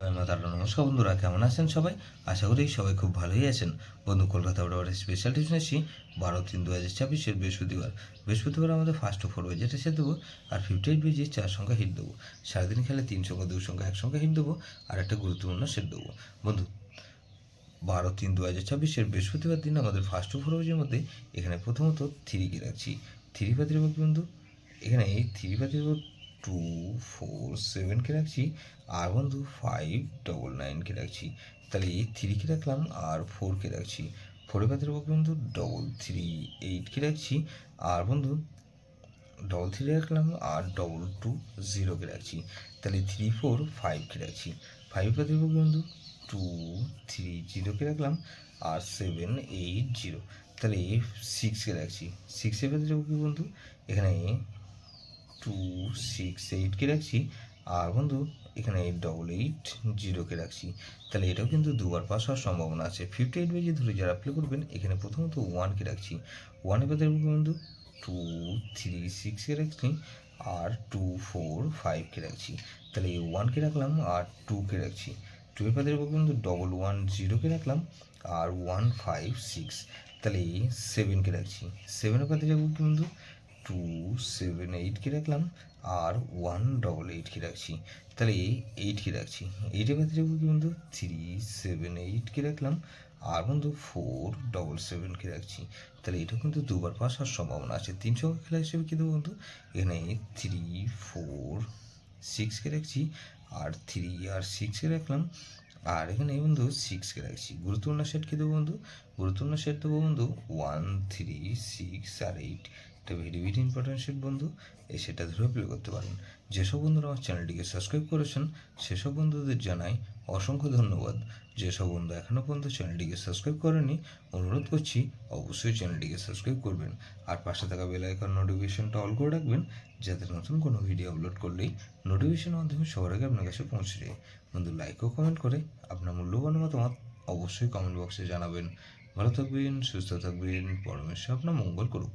নমস্কার বন্ধুরা, কেমন আছেন সবাই? আশা করি সবাই খুব ভালোই আছেন। বন্ধু, কলকাতা বরাবর স্পেশাল টিউশন এসেছি 12/3/2024 বৃহস্পতিবার আমাদের ফার্স্ট টু ফোর যেটা সে দেবো, আর 58 পেজে 4 সংখ্যা হিট দেবো। সারাদিন খেলে 3 সংখ্যা 2 সংখ্যা 1 সংখ্যা হিট দেবো, আর একটা গুরুত্বপূর্ণ সেট দেবো। বন্ধু, 12/3/2024 বৃহস্পতিবার দিন আমাদের ফার্স্ট টু ফোর মধ্যে এখানে প্রথমত 3 কে রাখছি। 3 পাতির বন্ধু, এখানে এই 3 পাতির 2 4 7 কে রাখছি, আর বন্ধু 5 9 9 কে রাখছি। তাহলে এই 3 কে রাখলাম আর 4 কে রাখছি। 4 পাতির বন্ধু 3 3 8 কে রাখছি, আর বন্ধু 3 রাখলাম আর 2 2 0 কে রাখছি। তাহলে 3 4 5 কে রাখছি। 5 পাতির বন্ধু 2 3 0 কে রাখলাম, আর 7 8 0। তাহলে 6 কে রাখছি। 6 এর পাতির বন্ধু, এখানে 2 6 8 কে রাখছি, আর বন্ধু এখানে 8 8 0 কে রাখছি। তাহলে এটাও কিন্তু দুবার পাস হওয়ার সম্ভাবনা আছে। 58 পেজে ধরে যারা অ্যাপ্লাই করবেন, এখানে প্রথমত 1 কে রাখছি। 1 এর পাতির বন্ধু 2 3 6 কে রাখছি, আর 2 4 5 কে রাখছি। তাহলে 1 কে রাখলাম আর 2 কে রাখছি। 2 এর পাতির বন্ধু 1 1 0 কে রাখলাম, আর 1 5 6। তাহলে 7 কে রাখছি। 7 এর পাতির বন্ধু 2 7 8 কে রাখলাম, আর 1 8 8 কে রাখছি। তাহলে 8 কে রাখছি। 8 এর বন্ধু 3 7 8 কে রাখলাম, আর বন্ধু 4 7 7 কে রাখছি। তাহলে এটা কিন্তু দুবার পাস হওয়ার সম্ভাবনা আছে। 3 সংখ্যা খেলা হিসেবে কিন্তু বন্ধু এখানে 3 4 6 কে রাখছি, আর 3 আর 6 কে রাখলাম, আর এখানে বন্ধু 6 কে রাখছি। গুরুত্বপূর্ণ সেট কি দেবো বন্ধু? গুরুত্বপূর্ণ সেট দেবো বন্ধু 1 3 6 আর 8। এটা ভেরি ভেরি ইম্পর্টেন্ট সেট বন্ধু, এই সেটা ধরে প্লে করতে পারেন। যেসব বন্ধুরা আমার চ্যানেলটিকে সাবস্ক্রাইব করেছেন, সেসব বন্ধুদের জানাই অসংখ্য ধন্যবাদ। যেসব বন্ধু এখনও পর্যন্ত চ্যানেলটিকে সাবস্ক্রাইব করেনি, অনুরোধ করছি অবশ্যই চ্যানেলটিকে সাবস্ক্রাইব করবেন, আর পাশে থাকা বেল আইকন নোটিফিকেশনটা অল করে রাখবেন, যাতে নতুন কোনো ভিডিও আপলোড করলেই নোটিফিকেশনের মাধ্যমে সবার আগে আপনার কাছে পৌঁছে যায়। বন্ধু, লাইক ও কমেন্ট করে আপনার মূল্যবান মতামত অবশ্যই কমেন্ট বক্সে জানাবেন। ভালো থাকবেন, সুস্থ থাকবেন, পরমেশ্বর আপনার মঙ্গল করুক।